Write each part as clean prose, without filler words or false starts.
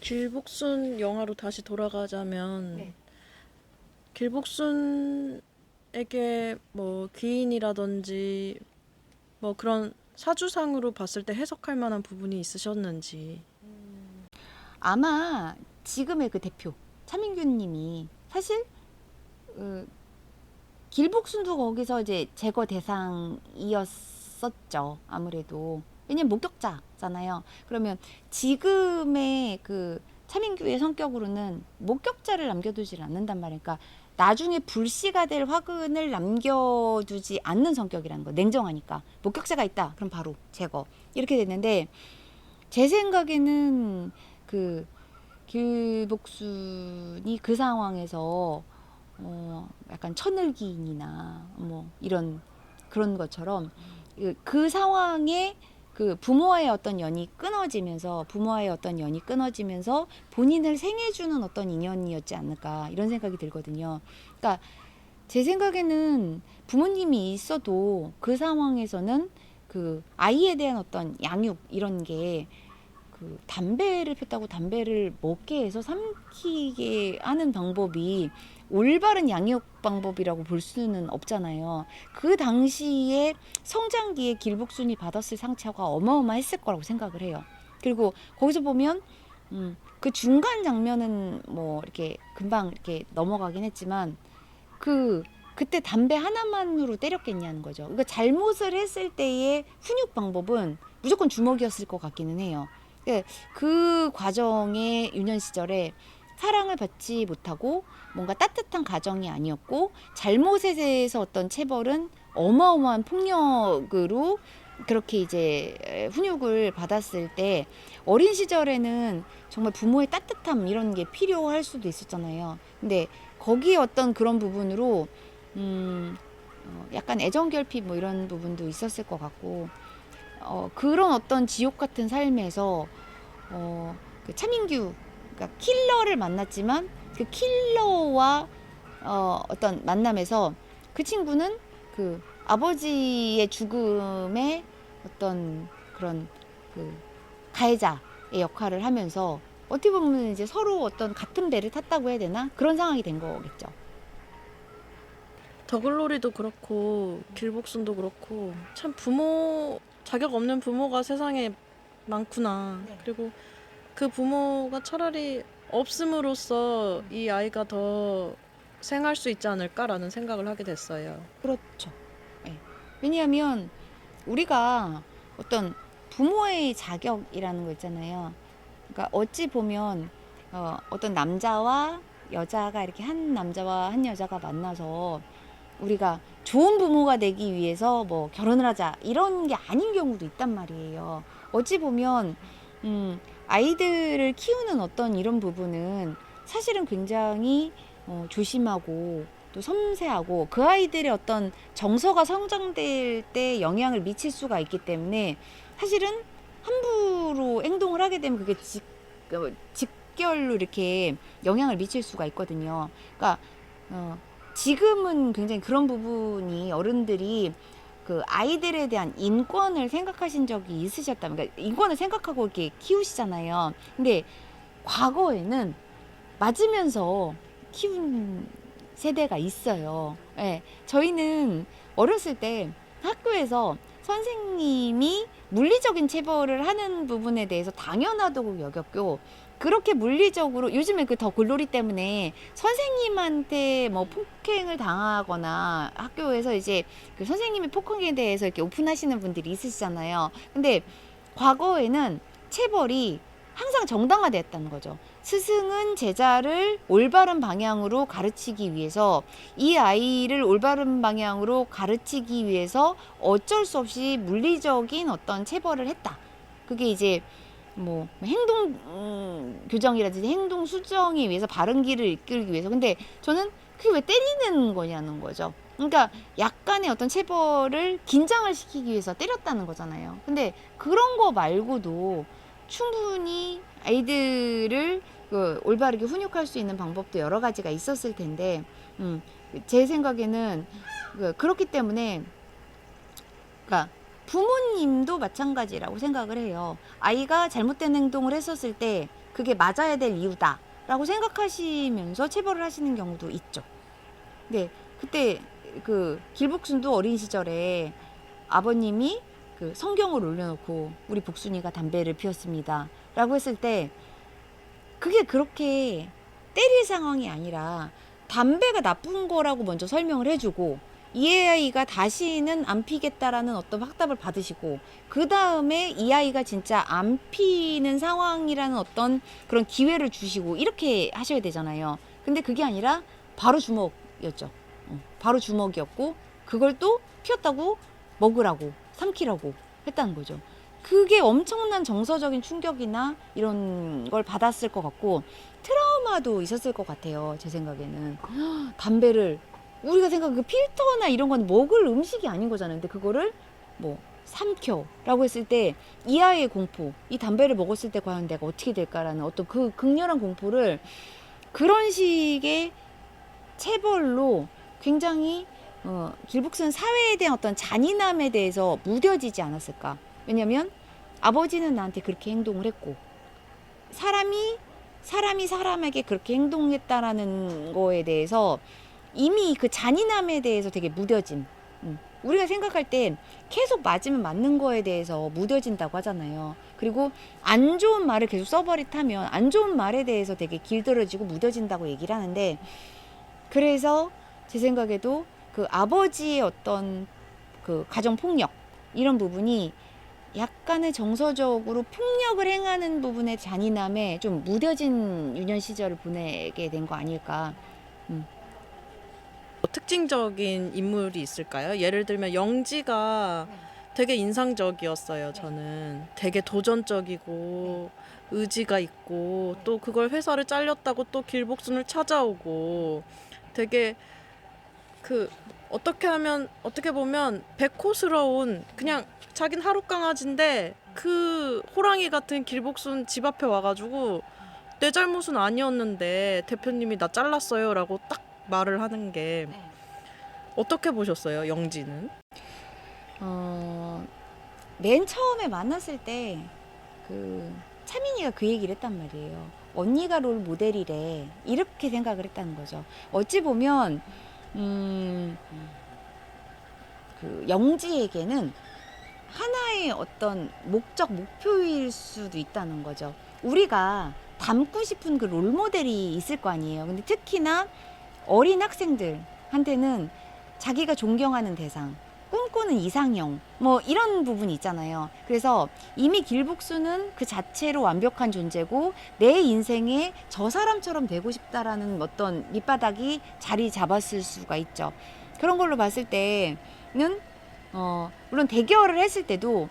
길복순 영화로 다시 돌아가자면 네. 길복순에게 뭐 귀인이라든지 뭐 그런 사주상으로 봤을 때 해석할 만한 부분이 있으셨는지. 아마 지금의 그 대표 차민규님이 사실 길복순도 거기서 이제 제거 대상이었었죠. 아무래도 왜냐면 목격자잖아요. 그러면 지금의 그 차민규의 성격으로는 목격자를 남겨두질 않는단 말이에요. 그러니까 나중에 불씨가 될 화근을 남겨두지 않는 성격이라는 거. 냉정하니까 목격자가 있다. 그럼 바로 제거 이렇게 됐는데 제 생각에는 그 길복순이 그 상황에서 약간 천을기인이나 뭐 이런 그런 것처럼 그 상황에 그 부모와의 어떤 연이 끊어지면서 본인을 생해주는 어떤 인연이었지 않을까 이런 생각이 들거든요. 그러니까 제 생각에는 부모님이 있어도 그 상황에서는 그 아이에 대한 어떤 양육 이런 게 그 담배를 폈다고 담배를 먹게 해서 삼키게 하는 방법이 올바른 양육 방법이라고 볼 수는 없잖아요. 그 당시에 성장기에 길복순이 받았을 상처가 어마어마했을 거라고 생각을 해요. 그리고 거기서 보면 그 중간 장면은 뭐 이렇게 금방 이렇게 넘어가긴 했지만 그때 담배 하나만으로 때렸겠냐는 거죠. 그러니까 잘못을 했을 때의 훈육 방법은 무조건 주먹이었을 것 같기는 해요. 그 과정의 유년 시절에 사랑을 받지 못하고 뭔가 따뜻한 가정이 아니었고 잘못에 대해서 어떤 체벌은 어마어마한 폭력으로 그렇게 이제 훈육을 받았을 때 어린 시절에는 정말 부모의 따뜻함 이런 게 필요할 수도 있었잖아요. 근데 거기에 어떤 그런 부분으로 약간 애정 결핍 뭐 이런 부분도 있었을 것 같고 그런 어떤 지옥 같은 삶에서 그 차민규 그러니까 킬러를 만났지만 그 킬러와 어떤 만남에서 그 친구는 그 아버지의 죽음에 어떤 그런 그 가해자의 역할을 하면서 어떻게 보면 이제 서로 어떤 같은 배를 탔다고 해야 되나 그런 상황이 된 거겠죠. 더글로리도 그렇고 길복순도 그렇고 참 부모 자격 없는 부모가 세상에 많구나. 네. 그리고 그 부모가 차라리 없음으로써 이 아이가 더 생할 수 있지 않을까라는 생각을 하게 됐어요. 그렇죠. 예. 왜냐하면 우리가 어떤 부모의 자격이라는 거 있잖아요. 그러니까 어찌 보면 어떤 남자와 여자가 이렇게 한 남자와 한 여자가 만나서 우리가 좋은 부모가 되기 위해서 뭐 결혼을 하자 이런 게 아닌 경우도 있단 말이에요. 어찌 보면 아이들을 키우는 어떤 이런 부분은 사실은 굉장히 조심하고 또 섬세하고 그 아이들의 어떤 정서가 성장될 때 영향을 미칠 수가 있기 때문에 사실은 함부로 행동을 하게 되면 그게 직결로 이렇게 영향을 미칠 수가 있거든요. 그러니까 지금은 굉장히 그런 부분이 어른들이 그 아이들에 대한 인권을 생각하신 적이 있으셨다면, 그러니까 인권을 생각하고 이렇게 키우시잖아요. 근데 과거에는 맞으면서 키운 세대가 있어요. 예, 저희는 어렸을 때 학교에서 선생님이 물리적인 체벌을 하는 부분에 대해서 당연하다고 여겼고, 그렇게 물리적으로 요즘에 그 더 글로리 때문에 선생님한테 뭐 폭행을 당하거나 학교에서 이제 그 선생님의 폭행에 대해서 이렇게 오픈하시는 분들이 있으시잖아요. 근데 과거에는 체벌이 항상 정당화되었다는 거죠. 스승은 제자를 올바른 방향으로 가르치기 위해서 이 아이를 올바른 방향으로 가르치기 위해서 어쩔 수 없이 물리적인 어떤 체벌을 했다. 그게 이제 뭐 행동 교정이라든지 행동 수정에 위해서 바른 길을 이끌기 위해서. 근데 저는 그게 왜 때리는 거냐는 거죠. 그러니까 약간의 어떤 체벌을 긴장을 시키기 위해서 때렸다는 거잖아요. 근데 그런 거 말고도 충분히 아이들을 그 올바르게 훈육할 수 있는 방법도 여러 가지가 있었을 텐데, 제 생각에는 그렇기 때문에, 그러니까 부모님도 마찬가지라고 생각을 해요. 아이가 잘못된 행동을 했었을 때 그게 맞아야 될 이유다라고 생각하시면서 체벌을 하시는 경우도 있죠. 네, 그때 그 길복순도 어린 시절에 아버님이 그 성경을 올려놓고 우리 복순이가 담배를 피웠습니다 라고 했을 때 그게 그렇게 때릴 상황이 아니라 담배가 나쁜 거라고 먼저 설명을 해주고 이 아이가 다시는 안 피겠다라는 어떤 확답을 받으시고 그 다음에 이 아이가 진짜 안 피는 상황이라는 어떤 그런 기회를 주시고 이렇게 하셔야 되잖아요. 근데 그게 아니라 바로 주먹이었죠. 바로 주먹이었고 그걸 또 피웠다고 먹으라고 삼키라고 했다는 거죠. 그게 엄청난 정서적인 충격이나 이런 걸 받았을 것 같고 트라우마도 있었을 것 같아요. 제 생각에는 담배를 우리가 생각하는 그 필터나 이런 건 먹을 음식이 아닌 거잖아요. 근데 그거를 뭐 삼켜라고 했을 때 이 아이의 공포, 이 담배를 먹었을 때 과연 내가 어떻게 될까라는 어떤 그 극렬한 공포를 그런 식의 체벌로 굉장히 길복순 사회에 대한 어떤 잔인함에 대해서 무뎌지지 않았을까. 왜냐면 아버지는 나한테 그렇게 행동을 했고 사람이 사람에게 그렇게 행동했다라는 거에 대해서 이미 그 잔인함에 대해서 되게 무뎌진 우리가 생각할 때 계속 맞으면 맞는 거에 대해서 무뎌진다고 하잖아요. 그리고 안 좋은 말을 계속 써버릿하면 안 좋은 말에 대해서 되게 길들여지고 무뎌진다고 얘기를 하는데 그래서 제 생각에도 그 아버지의 어떤 그 가정폭력 이런 부분이 약간의 정서적으로 폭력을 행하는 부분의 잔인함에 좀 무뎌진 유년 시절을 보내게 된 거 아닐까. 특징적인 인물이 있을까요? 예를 들면 영지가 되게 인상적이었어요. 저는 되게 도전적이고 의지가 있고 또 그걸 회사를 잘렸다고 또 길복순을 찾아오고 되게 그 어떻게 보면 백호스러운 그냥 자긴 하루 강아지인데 그 호랑이 같은 길복순 집 앞에 와가지고 내 잘못은 아니었는데 대표님이 나 잘랐어요 라고 딱 말을 하는 게 어떻게 보셨어요, 영지는? 맨 처음에 만났을 때 그 차민이가 그 얘기를 했단 말이에요. 언니가 롤 모델이래. 이렇게 생각을 했다는 거죠. 어찌 보면 그 영지에게는 하나의 어떤 목표일 수도 있다는 거죠. 우리가 닮고 싶은 그 롤 모델이 있을 거 아니에요. 근데 특히나 어린 학생들한테는 자기가 존경하는 대상, 꿈꾸는 이상형, 뭐 이런 부분이 있잖아요. 그래서 이미 길복수는 그 자체로 완벽한 존재고 내 인생에 저 사람처럼 되고 싶다라는 어떤 밑바닥이 자리 잡았을 수가 있죠. 그런 걸로 봤을 때는 물론 대결을 했을 때도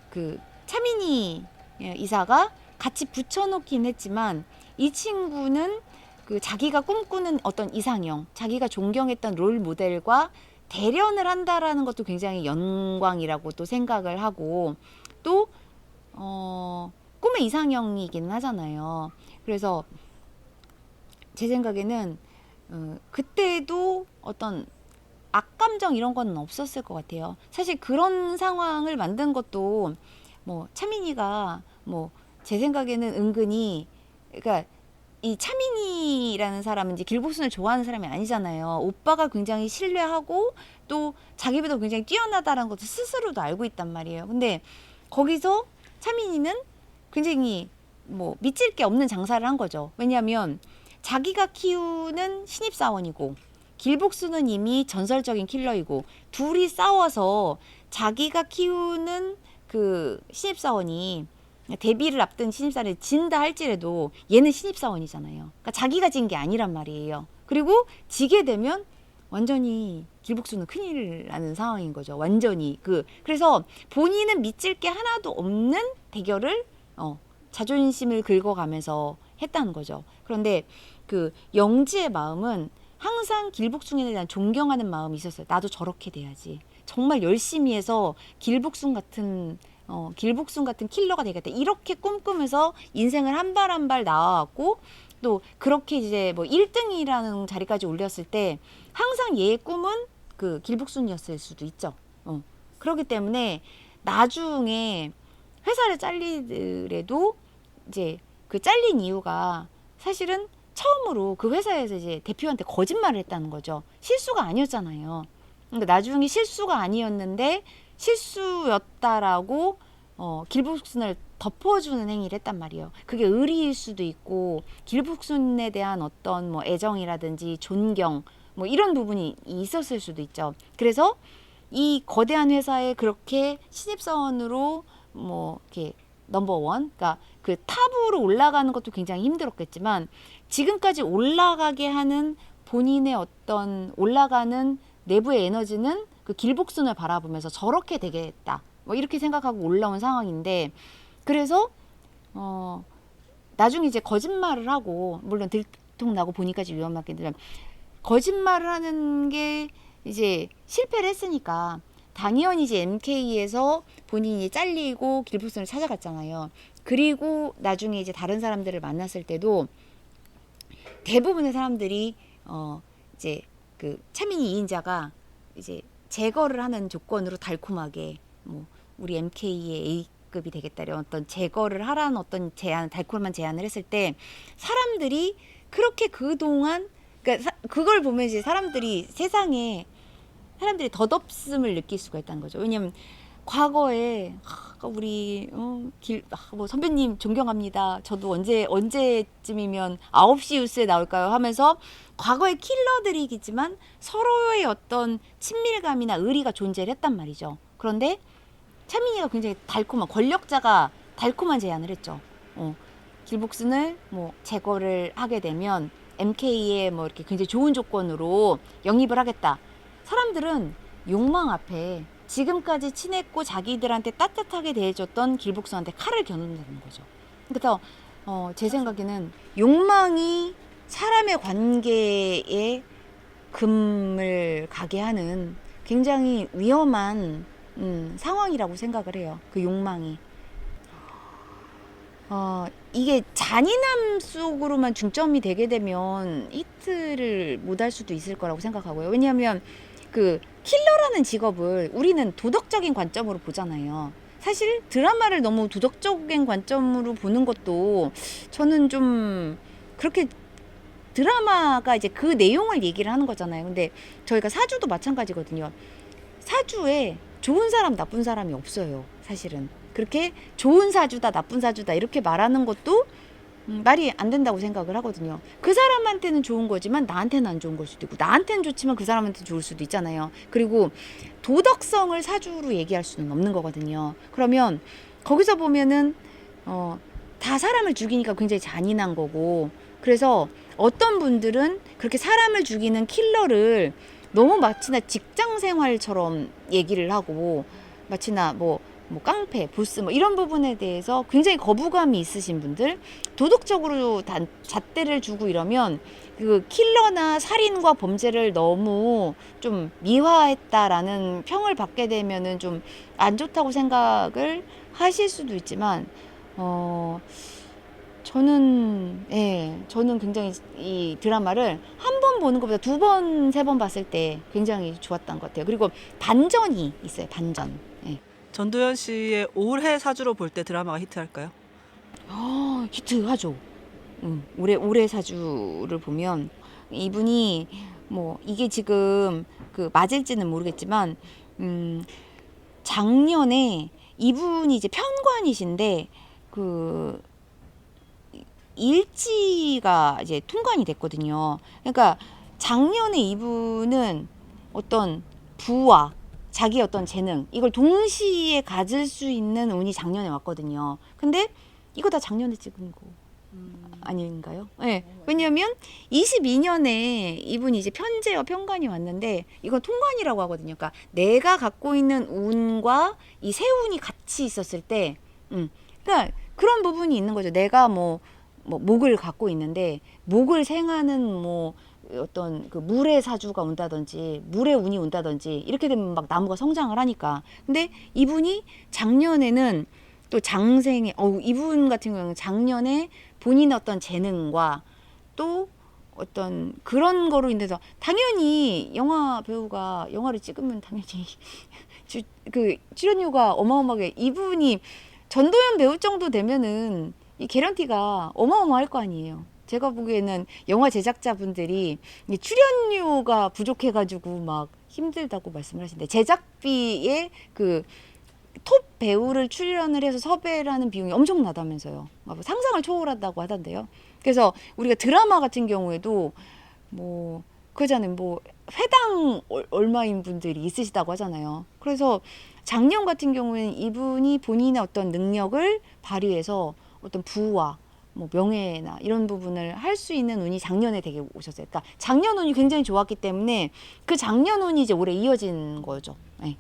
그 차민희 이사가 같이 붙여놓긴 했지만 이 친구는 그 자기가 꿈꾸는 어떤 이상형, 자기가 존경했던 롤 모델과 대련을 한다라는 것도 굉장히 영광이라고 또 생각을 하고 또 꿈의 이상형이기는 하잖아요. 그래서 제 생각에는 그때도 어떤 악감정 이런 건 없었을 것 같아요. 사실 그런 상황을 만든 것도 뭐 차민이가 뭐 제 생각에는 은근히 그러니까 이 차민이라는 사람은 이제 길복순을 좋아하는 사람이 아니잖아요. 오빠가 굉장히 신뢰하고 또 자기보다 굉장히 뛰어나다라는 것도 스스로도 알고 있단 말이에요. 근데 거기서 차민이는 굉장히 뭐 믿을 게 없는 장사를 한 거죠. 왜냐하면 자기가 키우는 신입사원이고 길복순은 이미 전설적인 킬러이고 둘이 싸워서 자기가 키우는 그 신입사원이 데뷔를 앞둔 신입사원이 진다 할지라도 얘는 신입사원이잖아요. 그러니까 자기가 진 게 아니란 말이에요. 그리고 지게 되면 완전히 길복순은 큰일 나는 상황인 거죠. 완전히 그래서 본인은 믿을 게 하나도 없는 대결을 자존심을 긁어가면서 했다는 거죠. 그런데 그 영지의 마음은 항상 길복순에 대한 존경하는 마음이 있었어요. 나도 저렇게 돼야지. 정말 열심히 해서 길복순 같은 킬러가 되겠다. 이렇게 꿈꾸면서 인생을 한 발 한 발 나아왔고 또 그렇게 이제 뭐 1등이라는 자리까지 올렸을 때 항상 얘의 꿈은 그 길복순이었을 수도 있죠. 그렇기 때문에 나중에 회사를 잘리더라도 이제 그 잘린 이유가 사실은 처음으로 그 회사에서 이제 대표한테 거짓말을 했다는 거죠. 실수가 아니었잖아요. 그러니까 나중에 실수가 아니었는데 실수였다라고 길복순을 덮어주는 행위를 했단 말이에요. 그게 의리일 수도 있고 길복순에 대한 어떤 뭐 애정이라든지 존경 뭐 이런 부분이 있었을 수도 있죠. 그래서 이 거대한 회사에 그렇게 신입사원으로 뭐 이렇게 넘버원, 그러니까 그 탑으로 올라가는 것도 굉장히 힘들었겠지만 지금까지 올라가게 하는 본인의 어떤 올라가는 내부의 에너지는 그 길복순을 바라보면서 저렇게 되겠다. 뭐 이렇게 생각하고 올라온 상황인데 그래서 나중에 이제 거짓말을 하고 물론 들통나고 보니까지 위험하겠지만 거짓말을 하는 게 이제 실패를 했으니까 당연히 이제 MK에서 본인이 잘리고 길복순을 찾아갔잖아요. 그리고 나중에 이제 다른 사람들을 만났을 때도 대부분의 사람들이 이제 그 차민희 2인자가 이제 제거를 하는 조건으로 달콤하게 뭐 우리 MK의 A급이 되겠다 이런 어떤 제거를 하라는 어떤 제안, 달콤한 제안을 했을 때 사람들이 그렇게 그동안 그러니까 그걸 보면 이제 사람들이 덧없음을 느낄 수가 있다는 거죠. 왜냐면 과거에 우리 뭐 선배님 존경합니다. 저도 언제쯤이면 9시 뉴스에 나올까요? 하면서 과거의 킬러들이겠지만 서로의 어떤 친밀감이나 의리가 존재를 했단 말이죠. 그런데 차민희가 굉장히 권력자가 달콤한 제안을 했죠. 길복순을 뭐 제거를 하게 되면 MK에 뭐 이렇게 굉장히 좋은 조건으로 영입을 하겠다. 사람들은 욕망 앞에 지금까지 친했고 자기들한테 따뜻하게 대해줬던 길복순한테 칼을 겨눈다는 거죠. 그래서 제 생각에는 욕망이 사람의 관계에 금을 가게 하는 굉장히 위험한 상황이라고 생각을 해요. 그 욕망이. 이게 잔인함 속으로만 중점이 되게 되면 히트를 못할 수도 있을 거라고 생각하고요. 왜냐하면 그 킬러라는 직업을 우리는 도덕적인 관점으로 보잖아요. 사실 드라마를 너무 도덕적인 관점으로 보는 것도 저는 좀 그렇게 드라마가 이제 그 내용을 얘기를 하는 거잖아요. 근데 저희가 사주도 마찬가지거든요. 사주에 좋은 사람, 나쁜 사람이 없어요. 사실은. 그렇게 좋은 사주다, 나쁜 사주다 이렇게 말하는 것도 말이 안 된다고 생각을 하거든요. 그 사람한테는 좋은 거지만 나한테는 안 좋은 걸 수도 있고 나한테는 좋지만 그 사람한테는 좋을 수도 있잖아요. 그리고 도덕성을 사주로 얘기할 수는 없는 거거든요. 그러면 거기서 보면은 다 사람을 죽이니까 굉장히 잔인한 거고 그래서 어떤 분들은 그렇게 사람을 죽이는 킬러를 너무 마치나 직장 생활처럼 얘기를 하고 마치나 뭐 깡패, 보스 뭐 이런 부분에 대해서 굉장히 거부감이 있으신 분들 도덕적으로 잣대를 주고 이러면 그 킬러나 살인과 범죄를 너무 좀 미화했다라는 평을 받게 되면은 좀 안 좋다고 생각을 하실 수도 있지만 저는 굉장히 이 드라마를 한 번 보는 것보다 2번, 3번 봤을 때 굉장히 좋았던 것 같아요. 그리고 반전이 있어요. 반전. 예. 전도연 씨의 올해 사주로 볼 때 드라마가 히트할까요? 히트하죠. 올해 사주를 보면 이분이 뭐 이게 지금 그 맞을지는 모르겠지만 작년에 이분이 이제 편관이신데 그 일지가 이제 통관이 됐거든요. 그러니까 작년에 이분은 어떤 부와 자기 어떤 재능 이걸 동시에 가질 수 있는 운이 작년에 왔거든요. 근데 이거 다 작년에 찍은 거 아닌가요? 네. 왜냐하면 22년에 이분이 이제 편재와 편관이 왔는데 이건 통관이라고 하거든요. 그러니까 내가 갖고 있는 운과 이 새 운이 같이 있었을 때, 그러니까 그런 부분이 있는 거죠. 내가 뭐 목을 갖고 있는데 목을 생하는 뭐 어떤 그 물의 사주가 온다든지 물의 운이 온다든지 이렇게 되면 막 나무가 성장을 하니까. 근데 이분이 작년에는 또 장생에 이분 같은 경우는 작년에 본인의 어떤 재능과 또 어떤 그런 거로 인해서 당연히 영화 배우가 영화를 찍으면 당연히 그 출연료가 어마어마하게 이분이 전도연 배우 정도 되면은 이 개런티가 어마어마할 거 아니에요. 제가 보기에는 영화 제작자분들이 이 출연료가 부족해가지고 막 힘들다고 말씀을 하시는데 제작비에 그 톱 배우를 출연을 해서 섭외를 하는 비용이 엄청나다면서요. 막 상상을 초월한다고 하던데요. 그래서 우리가 드라마 같은 경우에도 뭐 그러잖아요. 뭐 회당 얼마인 분들이 있으시다고 하잖아요. 그래서 작년 같은 경우에는 이분이 본인의 어떤 능력을 발휘해서 어떤 부와 뭐 명예나 이런 부분을 할 수 있는 운이 작년에 되게 오셨어요. 그러니까 작년 운이 굉장히 좋았기 때문에 그 작년 운이 이제 올해 이어진 거죠. 네.